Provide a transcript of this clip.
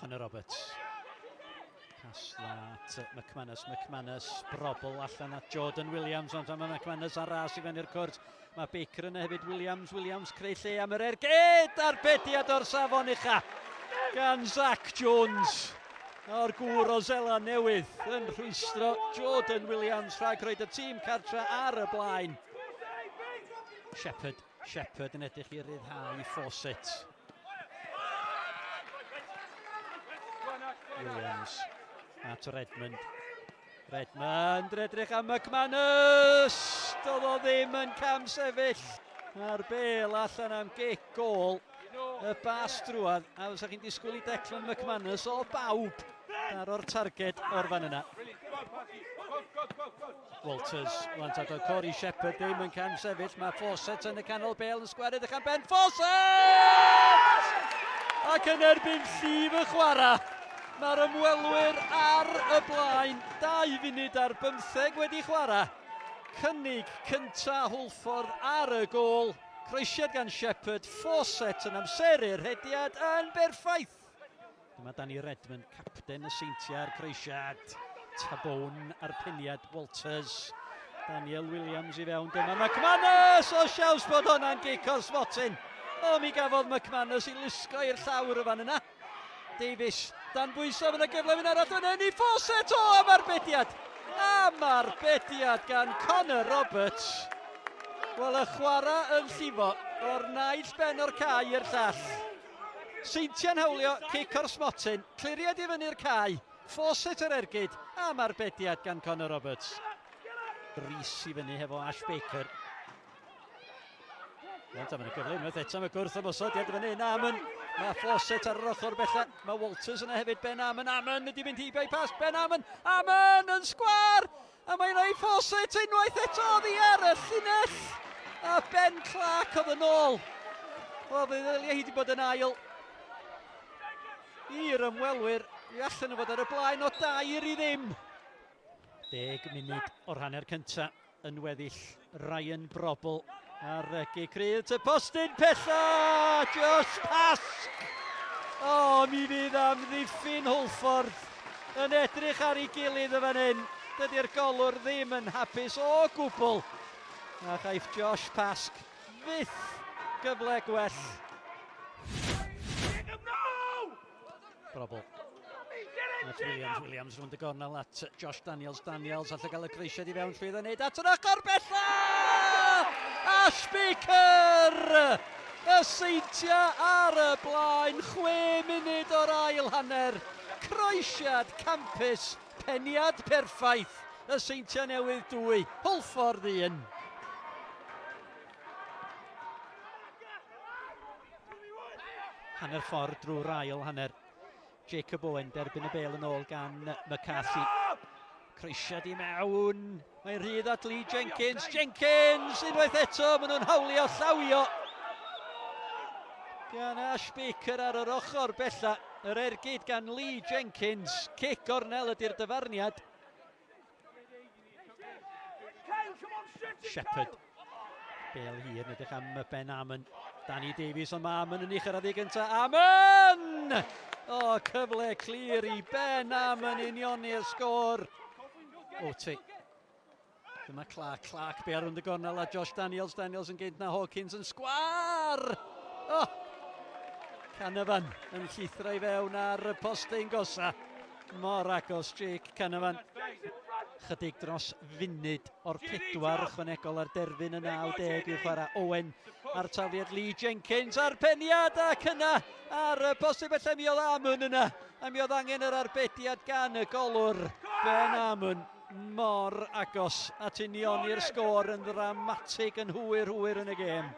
Connor Roberts. Caslat McManus, Brobl allan at Jordan Williams, ond mae McManus ar ras I fewn i'r cwrt. Mae Baker yna hefyd, Williams creu lle am yr ergyd, arbediad o'r safon ucha gan Zach Jones. O'r gŵr o Seintiau Newydd yn rhwystro Jordan Williams rhag roed y tîm cartra ar y blaen. Shepherd yn edrych I ryddhau Fawcett. Williams at Redmond edrych am McManus. Doedd o ddim yn cam sefyll ar bel allan am gic gol y bas drwad, a fysa chi'n disgwyl I Declan McManus o bawb ar o'r targed o'r fan yna. Walters, wantad o Corey Shepherd ddim yn cam sefyll, mae Fawcett yn y canol bel yn sgwar edrych am ben Fawcett! Ac yn erbyn llif y chwarae. Mae'r ymwelwyr ar y blaen, 2 funud ar 15 wedi chwarae. Cynnig cynta Hwlffordd ar y gol. Croesiad gan Shepherd, Fawcett yn amseru'r hediad yn berffaith. Dyma Danny Redmond, capten y Seintiau ar croesiad. Tabone ar piniad Walters. Daniel Williams I fewn. Dyma McManus o siaws bod hwnna'n gic o'r smotin. O, mi gafodd McManus I lusgo i'r llawr y fan yna. Davies, dan bwyso fyna gyfle fyna ar adran I Fawcett o am arbediad. Am arbediad gan Connor Roberts. Wel, y chwarae yn llifo o'r naill ben o'r cae i'r llall. Seintiau'n hawlio, cic o'r smotyn, cliriad I fyny'r cae, Fawcett yr ergyd, am arbediad gan Connor Roberts. Rhys I fyny hefo Ash Baker. Ond am yna gyfle, unwaith eto mae gwrth ymosodiad fyny, mae Fawcett ar yr ochr bellach, mae Walters yna hefyd, Ben Amon ydi fynd heibio I pas, Ben Amon yn sgwar, a mae'n rhoi Fawcett unwaith eto oddi ar y llinell, a Ben Clark oedd yn ôl. O, fe ddylia hi wedi bod yn ail. I'r ymwelwyr, I allan o fod ar y blaen o 2-0. 10 munud o'r hanner cynta yn weddill Ryan Brobl. Ar regi Crydd, y postyn pella, Josh Pasg. O, mi fydd am ddiffyn Hwlffordd yn edrych ar ei gilydd y fan hyn. Dydy'r golwr ddim yn hapus o gwbl. A chaiff Josh Pasg fyth gyfle gwell. Brobl. Williams rwy'n dy gornel at Josh Daniels, allai gael y creisiad I fewn llwydd yn neud at yr ochr bella! Ash Baker! Y Seintiau ar y blaen, 6 munud o'r ail hanner. Croesiad campus, peniad perffaith. Y Seintiau Newydd 2, Hwlffordd 1. Hanner ffordd drwy'r ail hanner. Jacob Owen derbyn y bel yn ôl gan McCarthy. Croesiad I mewn. Mae'n rhydd at Lee Jenkins. Unwaith eto, maen nhw'n hawlio llawio. Gan Ash Baker ar yr ochr bella. Yr ergyd gan Lee Jenkins. Cic gornel ydy'r dyfarniad. Shepherd. Bel hir yn edrych am Ben Amon. Danny Davies ond mae Amon yn ei chyrraedd I gyntaf. Amon! O, cyfle clir I Ben Amon unioni'r sgôr. O, ti. Dyma Clark be ar rwnd y gornel a Josh Daniels yn gynt na Hawkins yn sgwar. O, Canavan yn llithro I fewn ar y postyn gosa. Mor agos Jake Canavan. Chydig dros funud o'r 4 ychwanegol ar derfyn y 90 i'w chwarae Owen ar taliad Lee Jenkins a'r peniad ac yna ar y postyn bellai mi oedd Amon yna a mi oedd angen yr arbediad gan y golwr Ben Amon mor agos at unioni'r sgôr yn ddramatig yn hwyr yn y gêm.